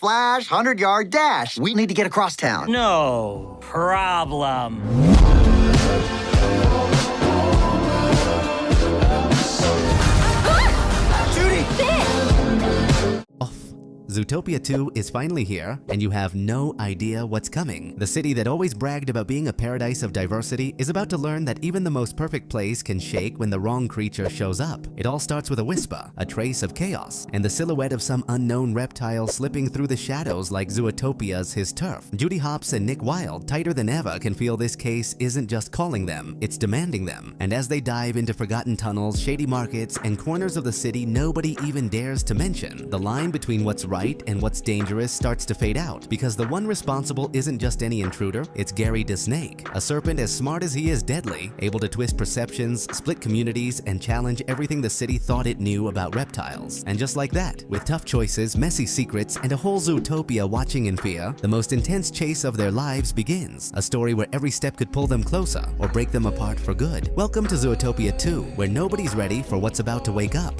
Flash, 100-yard dash. We need to get across town. No problem. Judy! Zootopia 2 is finally here, and you have no idea what's coming. The city that always bragged about being a paradise of diversity is about to learn that even the most perfect place can shake when the wrong creature shows up. It all starts with a whisper, a trace of chaos, and the silhouette of some unknown reptile slipping through the shadows like Zootopia's his turf. Judy Hopps and Nick Wilde, tighter than ever, can feel this case isn't just calling them, it's demanding them. And as they dive into forgotten tunnels, shady markets, and corners of the city nobody even dares to mention, the line between what's right and what's dangerous starts to fade out, because the one responsible isn't just any intruder, it's Gary the Snake, a serpent as smart as he is deadly, able to twist perceptions, split communities, and challenge everything the city thought it knew about reptiles. And just like that, with tough choices, messy secrets, and a whole Zootopia watching in fear, the most intense chase of their lives begins, a story where every step could pull them closer or break them apart for good. Welcome to Zootopia 2, where nobody's ready for what's about to wake up.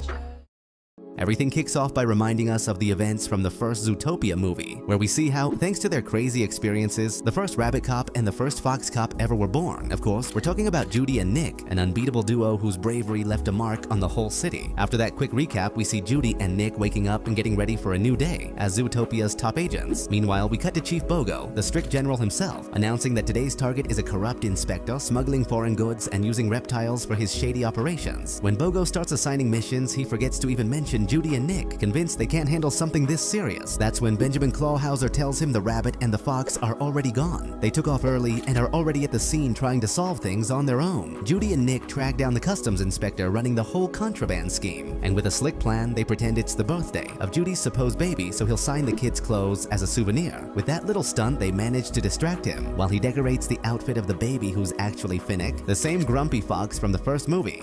Everything kicks off by reminding us of the events from the first Zootopia movie, where we see how, thanks to their crazy experiences, the first rabbit cop and the first fox cop ever were born. Of course, we're talking about Judy and Nick, an unbeatable duo whose bravery left a mark on the whole city. After that quick recap, we see Judy and Nick waking up and getting ready for a new day as Zootopia's top agents. Meanwhile, we cut to Chief Bogo, the strict general himself, announcing that today's target is a corrupt inspector smuggling foreign goods and using reptiles for his shady operations. When Bogo starts assigning missions, he forgets to even mention Judy and Nick, convinced they can't handle something this serious. That's when Benjamin Clawhauser tells him the rabbit and the fox are already gone. They took off early and are already at the scene trying to solve things on their own. Judy and Nick track down the customs inspector running the whole contraband scheme, and with a slick plan, they pretend it's the birthday of Judy's supposed baby so he'll sign the kid's clothes as a souvenir. With that little stunt, they manage to distract him while he decorates the outfit of the baby who's actually Finnick, the same grumpy fox from the first movie.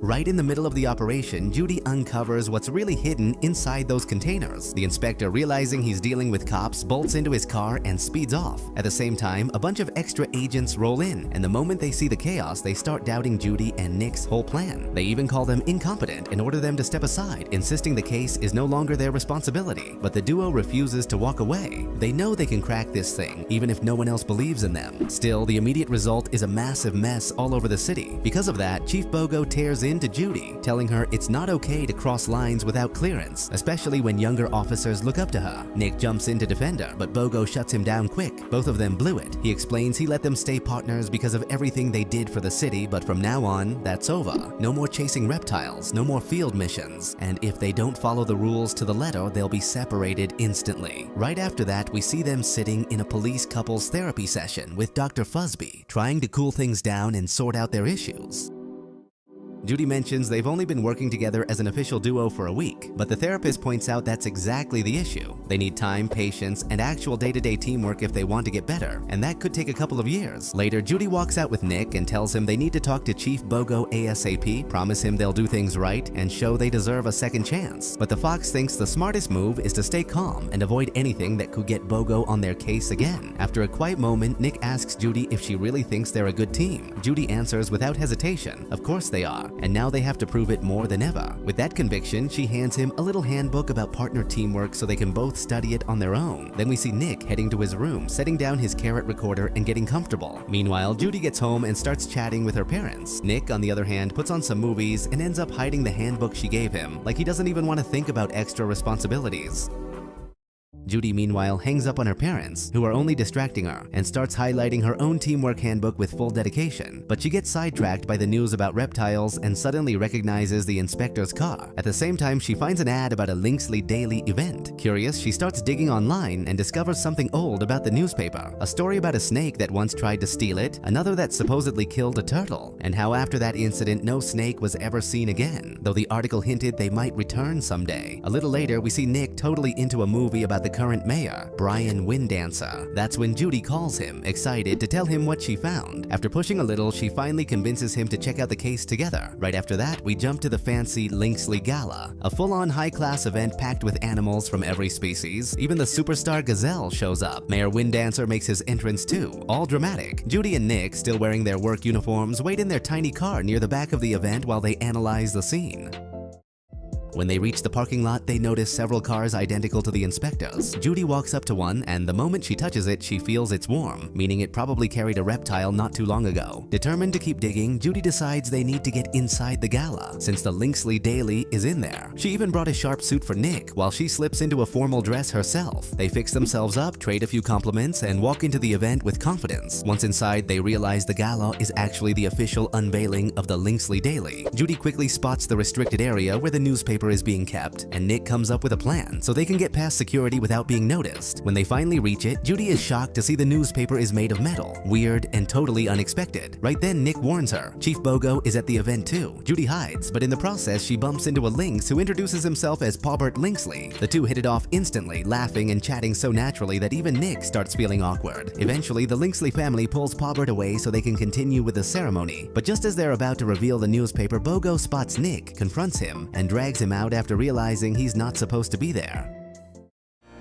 Right in the middle of the operation, Judy uncovers what's really hidden inside those containers. The inspector, realizing he's dealing with cops, bolts into his car and speeds off. At the same time, a bunch of extra agents roll in, and the moment they see the chaos, they start doubting Judy and Nick's whole plan. They even call them incompetent and order them to step aside, insisting the case is no longer their responsibility. But the duo refuses to walk away. They know they can crack this thing, even if no one else believes in them. Still, the immediate result is a massive mess all over the city. Because of that, Chief Bogo tears into Judy, telling her it's not okay to cross lines without clearance, especially when younger officers look up to her. Nick jumps in to defend her, but Bogo shuts him down quick. Both of them blew it. He explains he let them stay partners because of everything they did for the city, but from now on, that's over. No more chasing reptiles, no more field missions, and if they don't follow the rules to the letter, they'll be separated instantly. Right after that, we see them sitting in a police couples therapy session with Dr. Fuzby, trying to cool things down and sort out their issues. Judy mentions they've only been working together as an official duo for a week, but the therapist points out that's exactly the issue. They need time, patience, and actual day-to-day teamwork if they want to get better, and that could take a couple of years. Later, Judy walks out with Nick and tells him they need to talk to Chief Bogo ASAP, promise him they'll do things right, and show they deserve a second chance. But the fox thinks the smartest move is to stay calm and avoid anything that could get Bogo on their case again. After a quiet moment, Nick asks Judy if she really thinks they're a good team. Judy answers without hesitation, of course they are, and now they have to prove it more than ever. With that conviction, she hands him a little handbook about partner teamwork so they can both study it on their own. Then we see Nick heading to his room, setting down his carrot recorder and getting comfortable. Meanwhile, Judy gets home and starts chatting with her parents. Nick, on the other hand, puts on some movies and ends up hiding the handbook she gave him, like he doesn't even want to think about extra responsibilities. Judy, meanwhile, hangs up on her parents, who are only distracting her, and starts highlighting her own teamwork handbook with full dedication. But she gets sidetracked by the news about reptiles and suddenly recognizes the inspector's car. At the same time, she finds an ad about a Linksley Daily event. Curious, she starts digging online and discovers something old about the newspaper. A story about a snake that once tried to steal it, another that supposedly killed a turtle, and how after that incident no snake was ever seen again, though the article hinted they might return someday. A little later, we see Nick totally into a movie about the current mayor, Brian Windancer. That's when Judy calls him, excited to tell him what she found. After pushing a little, she finally convinces him to check out the case together. Right after that, we jump to the fancy Linksley Gala, a full-on high-class event packed with animals from every species. Even the superstar gazelle shows up. Mayor Windancer makes his entrance too, all dramatic. Judy and Nick, still wearing their work uniforms, wait in their tiny car near the back of the event while they analyze the scene. When they reach the parking lot, they notice several cars identical to the inspectors. Judy walks up to one, and the moment she touches it, she feels it's warm, meaning it probably carried a reptile not too long ago. Determined to keep digging, Judy decides they need to get inside the gala, since the Linksley Daily is in there. She even brought a sharp suit for Nick, while she slips into a formal dress herself. They fix themselves up, trade a few compliments, and walk into the event with confidence. Once inside, they realize the gala is actually the official unveiling of the Linksley Daily. Judy quickly spots the restricted area where the newspaper is being kept, and Nick comes up with a plan so they can get past security without being noticed. When they finally reach it, Judy is shocked to see the newspaper is made of metal. Weird and totally unexpected. Right then, Nick warns her. Chief Bogo is at the event too. Judy hides, but in the process, she bumps into a lynx who introduces himself as Paubert Linksley. The two hit it off instantly, laughing and chatting so naturally that even Nick starts feeling awkward. Eventually, the Linksley family pulls Paubert away so they can continue with the ceremony. But just as they're about to reveal the newspaper, Bogo spots Nick, confronts him, and drags him out after realizing he's not supposed to be there.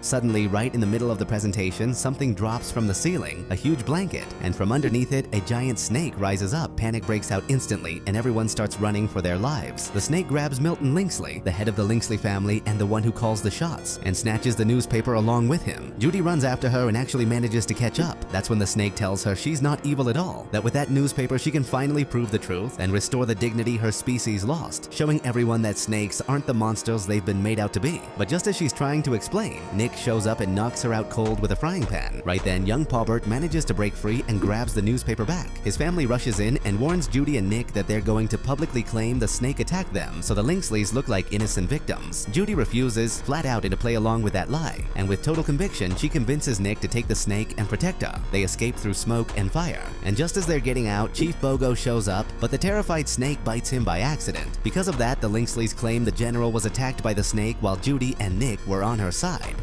Suddenly, right in the middle of the presentation, something drops from the ceiling, a huge blanket, and from underneath it, a giant snake rises up. Panic breaks out instantly, and everyone starts running for their lives. The snake grabs Milton Linksley, the head of the Linksley family and the one who calls the shots, and snatches the newspaper along with him. Judy runs after her and actually manages to catch up. That's when the snake tells her she's not evil at all, that with that newspaper she can finally prove the truth and restore the dignity her species lost, showing everyone that snakes aren't the monsters they've been made out to be. But just as she's trying to explain, Nick shows up and knocks her out cold with a frying pan. Right then, young Paubert manages to break free and grabs the newspaper back. His family rushes in and warns Judy and Nick that they're going to publicly claim the snake attacked them, so the Linksleys look like innocent victims. Judy refuses flat out and to play along with that lie, and with total conviction, she convinces Nick to take the snake and protect her. They escape through smoke and fire, and just as they're getting out, Chief Bogo shows up, but the terrified snake bites him by accident. Because of that, the Linksleys claim the general was attacked by the snake while Judy and Nick were on her side.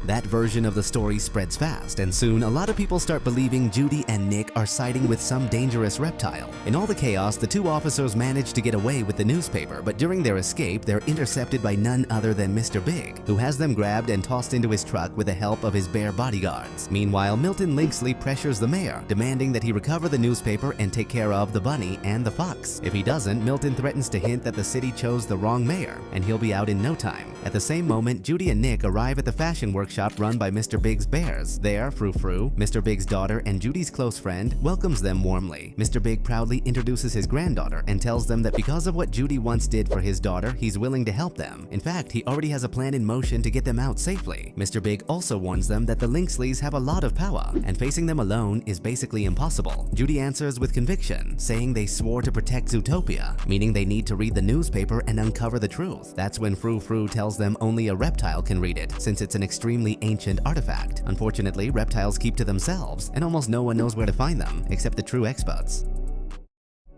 That version of the story spreads fast, and soon a lot of people start believing Judy and Nick are siding with some dangerous reptile. In all the chaos, the two officers manage to get away with the newspaper, but during their escape, they're intercepted by none other than Mr. Big, who has them grabbed and tossed into his truck with the help of his bear bodyguards. Meanwhile, Milton Linksley pressures the mayor, demanding that he recover the newspaper and take care of the bunny and the fox. If he doesn't, Milton threatens to hint that the city chose the wrong mayor, and he'll be out in no time. At the same moment, Judy and Nick arrive at the fashion workshop run by Mr. Big's bears. There, Frou Frou, Mr. Big's daughter and Judy's close friend, welcomes them warmly. Mr. Big proudly introduces his granddaughter and tells them that because of what Judy once did for his daughter, he's willing to help them. In fact, he already has a plan in motion to get them out safely. Mr. Big also warns them that the Linksleys have a lot of power, and facing them alone is basically impossible. Judy answers with conviction, saying they swore to protect Zootopia, meaning they need to read the newspaper and uncover the truth. That's when Frou Frou tells them only a reptile can read it, since it's an extremely ancient artifact. Unfortunately, reptiles keep to themselves, and almost no one knows where to find them, except the true experts.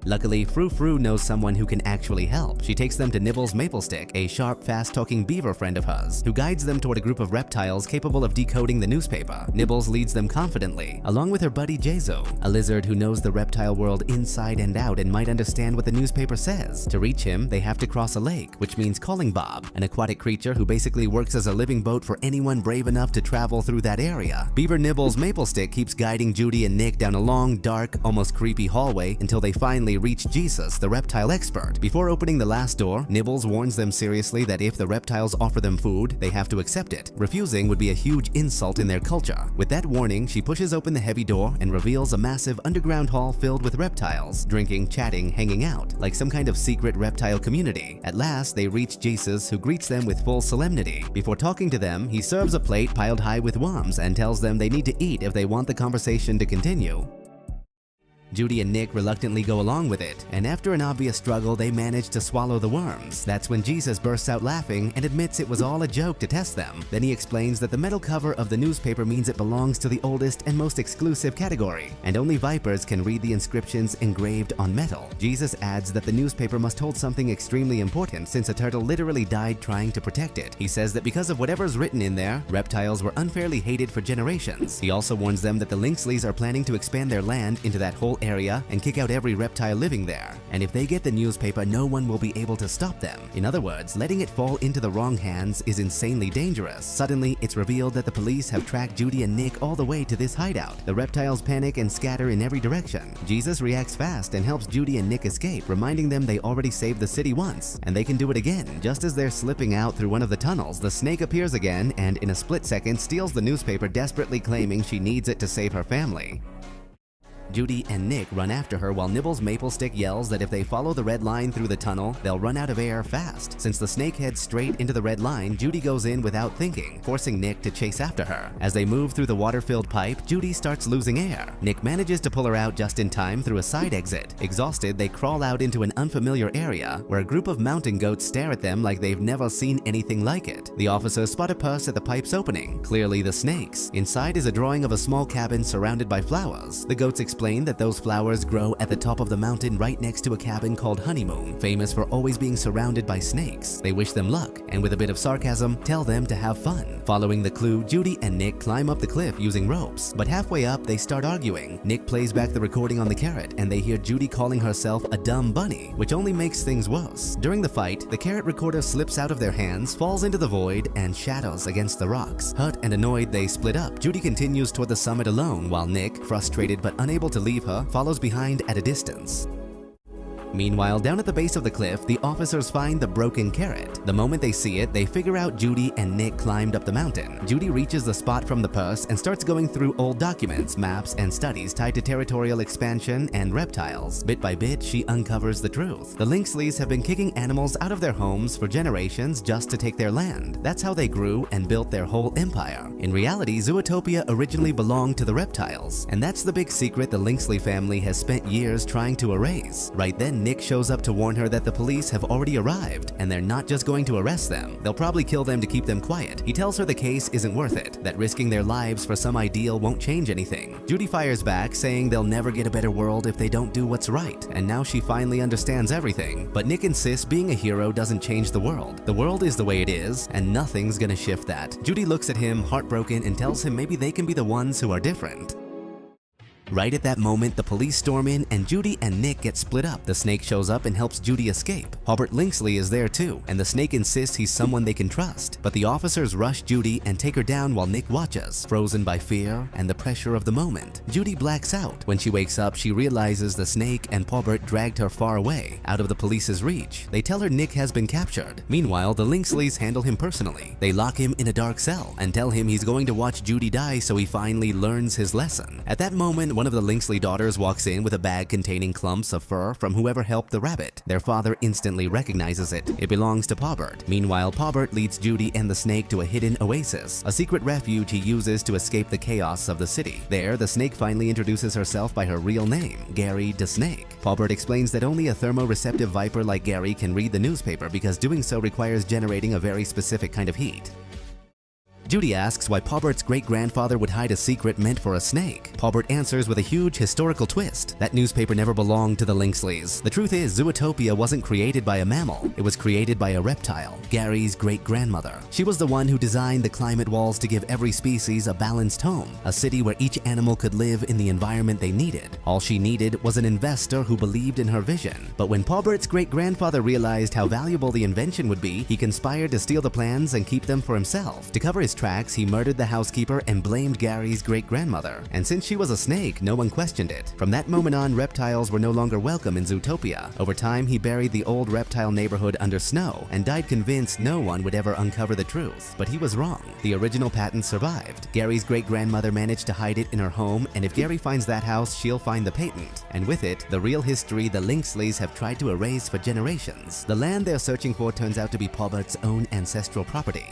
Luckily, Frou Frou knows someone who can actually help. She takes them to Nibbles Maplestick, a sharp, fast-talking beaver friend of hers, who guides them toward a group of reptiles capable of decoding the newspaper. Nibbles leads them confidently, along with her buddy Jezo, a lizard who knows the reptile world inside and out and might understand what the newspaper says. To reach him, they have to cross a lake, which means Calling Bob, an aquatic creature who basically works as a living boat for anyone brave enough to travel through that area. Beaver Nibbles Maplestick keeps guiding Judy and Nick down a long, dark, almost creepy hallway until they finally reach Jesus, the reptile expert. Before opening the last door, Nibbles warns them seriously that if the reptiles offer them food, they have to accept it. Refusing would be a huge insult in their culture. With that warning, she pushes open the heavy door and reveals a massive underground hall filled with reptiles, drinking, chatting, hanging out, like some kind of secret reptile community. At last, they reach Jesus, who greets them with full solemnity. Before talking to them, he serves a plate piled high with worms and tells them they need to eat if they want the conversation to continue. Judy and Nick reluctantly go along with it, and after an obvious struggle, they manage to swallow the worms. That's when Jesus bursts out laughing and admits it was all a joke to test them. Then he explains that the metal cover of the newspaper means it belongs to the oldest and most exclusive category, and only vipers can read the inscriptions engraved on metal. Jesus adds that the newspaper must hold something extremely important since a turtle literally died trying to protect it. He says that because of whatever's written in there, reptiles were unfairly hated for generations. He also warns them that the Linksleys are planning to expand their land into that whole area and kick out every reptile living there. And if they get the newspaper, no one will be able to stop them. In other words, letting it fall into the wrong hands is insanely dangerous. Suddenly, it's revealed that the police have tracked Judy and Nick all the way to this hideout. The reptiles panic and scatter in every direction. Jesus reacts fast and helps Judy and Nick escape, reminding them they already saved the city once, and they can do it again. Just as they're slipping out through one of the tunnels, the snake appears again and in a split second steals the newspaper, desperately claiming she needs it to save her family. Judy and Nick run after her while Nibbles Maple Stick yells that if they follow the red line through the tunnel, they'll run out of air fast. Since the snake heads straight into the red line, Judy goes in without thinking, forcing Nick to chase after her. As they move through the water-filled pipe, Judy starts losing air. Nick manages to pull her out just in time through a side exit. Exhausted, they crawl out into an unfamiliar area where a group of mountain goats stare at them like they've never seen anything like it. The officers spot a purse at the pipe's opening, clearly the snake's. Inside is a drawing of a small cabin surrounded by flowers. The goats explain that those flowers grow at the top of the mountain right next to a cabin called Honeymoon, famous for always being surrounded by snakes. They wish them luck, and with a bit of sarcasm, tell them to have fun. Following the clue, Judy and Nick climb up the cliff using ropes, but halfway up they start arguing. Nick plays back the recording on the carrot, and they hear Judy calling herself a dumb bunny, which only makes things worse. During the fight, the carrot recorder slips out of their hands, falls into the void, and shatters against the rocks. Hurt and annoyed, they split up. Judy continues toward the summit alone, while Nick, frustrated but unable to leave her, follows behind at a distance. Meanwhile, down at the base of the cliff, the officers find the broken carrot. The moment they see it, they figure out Judy and Nick climbed up the mountain. Judy reaches the spot from the purse and starts going through old documents, maps, and studies tied to territorial expansion and reptiles. Bit by bit, she uncovers the truth. The Lynxleys have been kicking animals out of their homes for generations just to take their land. That's how they grew and built their whole empire. In reality, Zootopia originally belonged to the reptiles, and that's the big secret the Lynxley family has spent years trying to erase. Right then, Nick shows up to warn her that the police have already arrived, and they're not just going to arrest them. They'll probably kill them to keep them quiet. He tells her the case isn't worth it, that risking their lives for some ideal won't change anything. Judy fires back, saying they'll never get a better world if they don't do what's right, and now she finally understands everything. But Nick insists being a hero doesn't change the world. The world is the way it is, and nothing's gonna shift that. Judy looks at him, heartbroken, and tells him maybe they can be the ones who are different. Right at that moment, the police storm in and Judy and Nick get split up. The snake shows up and helps Judy escape. Robert Lynxley is there too, and the snake insists he's someone they can trust. But the officers rush Judy and take her down while Nick watches, frozen by fear and the pressure of the moment. Judy blacks out. When she wakes up, she realizes the snake and Robert dragged her far away, out of the police's reach. They tell her Nick has been captured. Meanwhile, the Lynxleys handle him personally. They lock him in a dark cell and tell him he's going to watch Judy die so he finally learns his lesson. At that moment, one of the Lynxley daughters walks in with a bag containing clumps of fur from whoever helped the rabbit. Their father instantly recognizes it. It belongs to Robert. Meanwhile, Robert leads Judy and the snake to a hidden oasis, a secret refuge he uses to escape the chaos of the city. There, the snake finally introduces herself by her real name, Gary the Snake. Robert explains that only a thermoreceptive viper like Gary can read the newspaper because doing so requires generating a very specific kind of heat. Judy asks why Paubert's great-grandfather would hide a secret meant for a snake. Paubert answers with a huge historical twist. That newspaper never belonged to the Lynxleys. The truth is, Zootopia wasn't created by a mammal. It was created by a reptile, Gary's great-grandmother. She was the one who designed the climate walls to give every species a balanced home, a city where each animal could live in the environment they needed. All she needed was an investor who believed in her vision. But when Paubert's great-grandfather realized how valuable the invention would be, he conspired to steal the plans and keep them for himself. To cover his tracks, he murdered the housekeeper and blamed Gary's great-grandmother. And since she was a snake, no one questioned it. From that moment on, reptiles were no longer welcome in Zootopia. Over time, he buried the old reptile neighborhood under snow and died convinced no one would ever uncover the truth. But he was wrong. The original patent survived. Gary's great-grandmother managed to hide it in her home, and if Gary finds that house, she'll find the patent. And with it, the real history the Lynxleys have tried to erase for generations. The land they're searching for turns out to be Paubert's own ancestral property.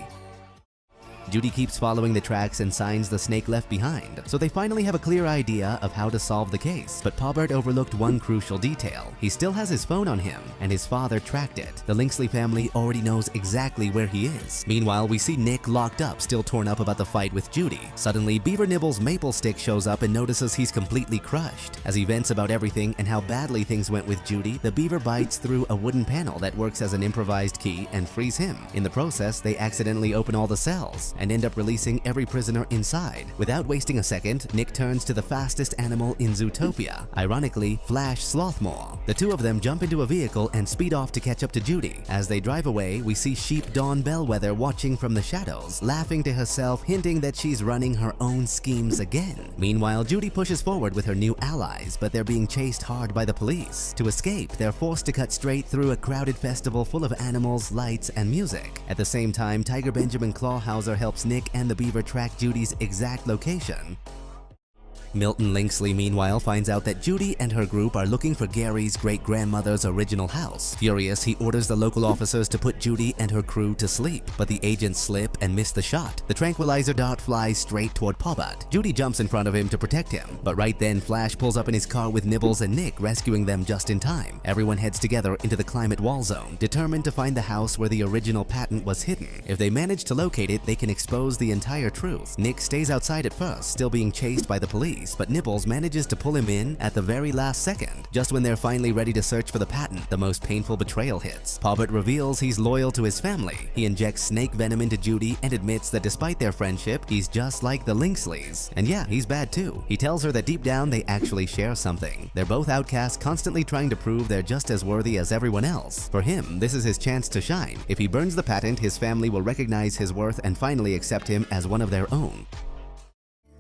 Judy keeps following the tracks and signs the snake left behind, so they finally have a clear idea of how to solve the case. But Paubert overlooked one crucial detail. He still has his phone on him, and his father tracked it. The Lynxley family already knows exactly where he is. Meanwhile, we see Nick locked up, still torn up about the fight with Judy. Suddenly, Beaver Nibbles Maple Stick shows up and notices he's completely crushed. As he vents about everything and how badly things went with Judy, the beaver bites through a wooden panel that works as an improvised key and frees him. In the process, they accidentally open all the cells, and end up releasing every prisoner inside. Without wasting a second, Nick turns to the fastest animal in Zootopia, ironically, Flash Slothmore. The two of them jump into a vehicle and speed off to catch up to Judy. As they drive away, we see Sheep Dawn Bellwether watching from the shadows, laughing to herself, hinting that she's running her own schemes again. Meanwhile, Judy pushes forward with her new allies, but they're being chased hard by the police. To escape, they're forced to cut straight through a crowded festival full of animals, lights, and music. At the same time, Tiger Benjamin Clawhauser helps Nick and the beaver track Judy's exact location. Milton Linksley, meanwhile, finds out that Judy and her group are looking for Gary's great-grandmother's original house. Furious, he orders the local officers to put Judy and her crew to sleep, but the agents slip and miss the shot. The tranquilizer dart flies straight toward Pobbut. Judy jumps in front of him to protect him, but right then Flash pulls up in his car with Nibbles and Nick, rescuing them just in time. Everyone heads together into the climate wall zone, determined to find the house where the original patent was hidden. If they manage to locate it, they can expose the entire truth. Nick stays outside at first, still being chased by the police, but Nibbles manages to pull him in at the very last second. Just when they're finally ready to search for the patent, the most painful betrayal hits. Pobbut reveals he's loyal to his family. He injects snake venom into Judy and admits that despite their friendship, he's just like the Linksleys. And yeah, he's bad too. He tells her that deep down they actually share something. They're both outcasts, constantly trying to prove they're just as worthy as everyone else. For him, this is his chance to shine. If he burns the patent, his family will recognize his worth and finally accept him as one of their own.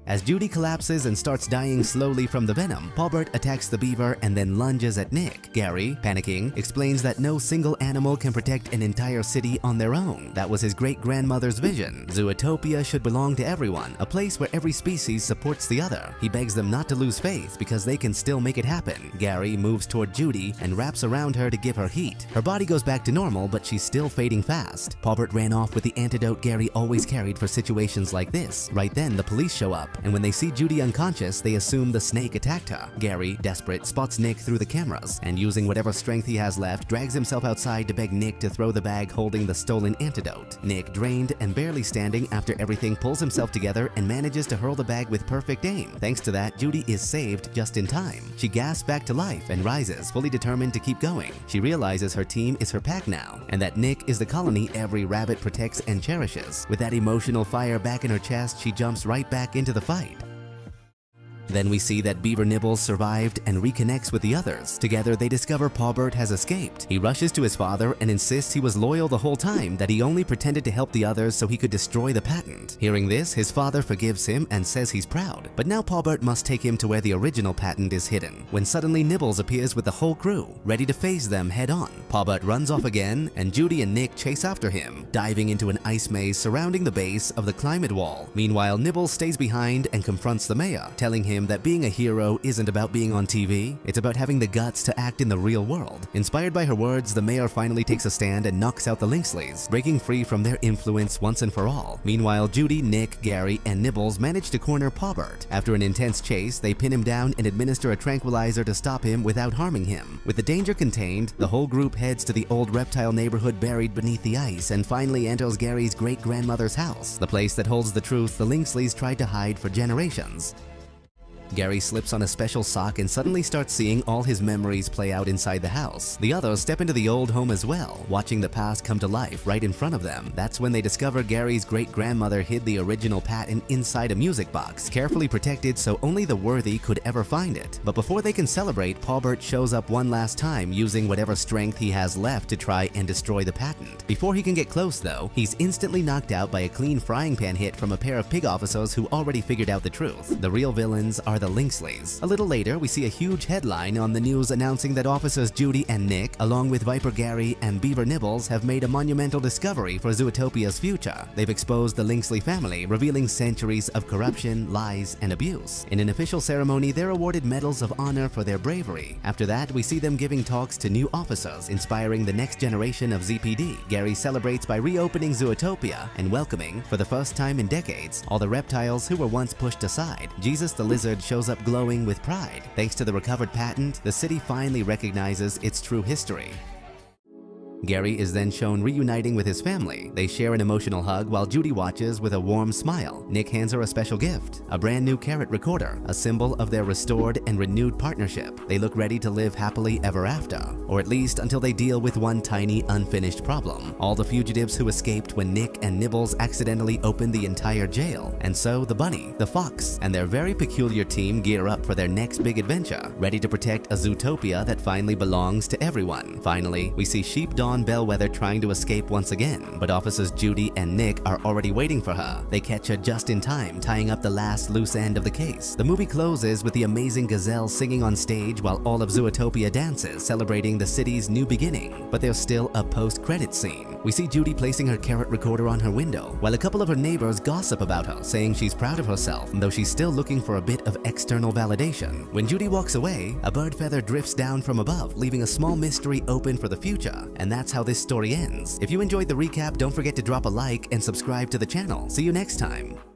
As Judy collapses and starts dying slowly from the venom, Pobbut attacks the beaver and then lunges at Nick. Gary, panicking, explains that no single animal can protect an entire city on their own. That was his great-grandmother's vision. Zootopia should belong to everyone, a place where every species supports the other. He begs them not to lose faith because they can still make it happen. Gary moves toward Judy and wraps around her to give her heat. Her body goes back to normal, but she's still fading fast. Pobbut ran off with the antidote Gary always carried for situations like this. Right then, the police show up, and when they see Judy unconscious, they assume the snake attacked her. Gary, desperate, spots Nick through the cameras, and using whatever strength he has left, drags himself outside to beg Nick to throw the bag holding the stolen antidote. Nick, drained and barely standing after everything, pulls himself together and manages to hurl the bag with perfect aim. Thanks to that, Judy is saved just in time. She gasps back to life and rises, fully determined to keep going. She realizes her team is her pack now, and that Nick is the colony every rabbit protects and cherishes. With that emotional fire back in her chest, she jumps right back into the fight. Then we see that Beaver Nibbles survived and reconnects with the others. Together, they discover Pobbut has escaped. He rushes to his father and insists he was loyal the whole time, that he only pretended to help the others so he could destroy the patent. Hearing this, his father forgives him and says he's proud. But now Pobbut must take him to where the original patent is hidden, when suddenly Nibbles appears with the whole crew, ready to face them head-on. Pobbut runs off again, and Judy and Nick chase after him, diving into an ice maze surrounding the base of the climate wall. Meanwhile, Nibbles stays behind and confronts the mayor, telling him that being a hero isn't about being on TV, it's about having the guts to act in the real world. Inspired by her words, the mayor finally takes a stand and knocks out the Linksleys, breaking free from their influence once and for all. Meanwhile, Judy, Nick, Gary, and Nibbles manage to corner Pobbut. After an intense chase, they pin him down and administer a tranquilizer to stop him without harming him. With the danger contained, the whole group heads to the old reptile neighborhood buried beneath the ice and finally enters Gary's great-grandmother's house, the place that holds the truth the Linksleys tried to hide for generations. Gary slips on a special sock and suddenly starts seeing all his memories play out inside the house. The others step into the old home as well, watching the past come to life right in front of them. That's when they discover Gary's great-grandmother hid the original patent inside a music box, carefully protected so only the worthy could ever find it. But before they can celebrate, Pobbut shows up one last time, using whatever strength he has left to try and destroy the patent. Before he can get close though, he's instantly knocked out by a clean frying pan hit from a pair of pig officers who already figured out the truth. The real villains are the Linksleys. A little later, we see a huge headline on the news announcing that officers Judy and Nick, along with Viper Gary and Beaver Nibbles, have made a monumental discovery for Zootopia's future. They've exposed the Linksley family, revealing centuries of corruption, lies, and abuse. In an official ceremony, they're awarded medals of honor for their bravery. After that, we see them giving talks to new officers, inspiring the next generation of ZPD. Gary celebrates by reopening Zootopia and welcoming, for the first time in decades, all the reptiles who were once pushed aside. Jesus the Lizard shows up glowing with pride. Thanks to the recovered patent, the city finally recognizes its true history. Gary is then shown reuniting with his family. They share an emotional hug while Judy watches with a warm smile. Nick hands her a special gift, a brand new carat recorder, a symbol of their restored and renewed partnership. They look ready to live happily ever after, or at least until they deal with one tiny unfinished problem. All the fugitives who escaped when Nick and Nibbles accidentally opened the entire jail. And so the bunny, the fox, and their very peculiar team gear up for their next big adventure, ready to protect a Zootopia that finally belongs to everyone. Finally, we see Sheep Dawn Bellwether trying to escape once again, but officers Judy and Nick are already waiting for her. They catch her just in time, tying up the last loose end of the case. The movie closes with the amazing gazelle singing on stage while all of Zootopia dances, celebrating the city's new beginning. But there's still a post-credits scene. We see Judy placing her carat recorder on her window, while a couple of her neighbors gossip about her, saying she's proud of herself, though she's still looking for a bit of external validation. When Judy walks away, a bird feather drifts down from above, leaving a small mystery open for the future. And that's how this story ends. If you enjoyed the recap, don't forget to drop a like and subscribe to the channel. See you next time.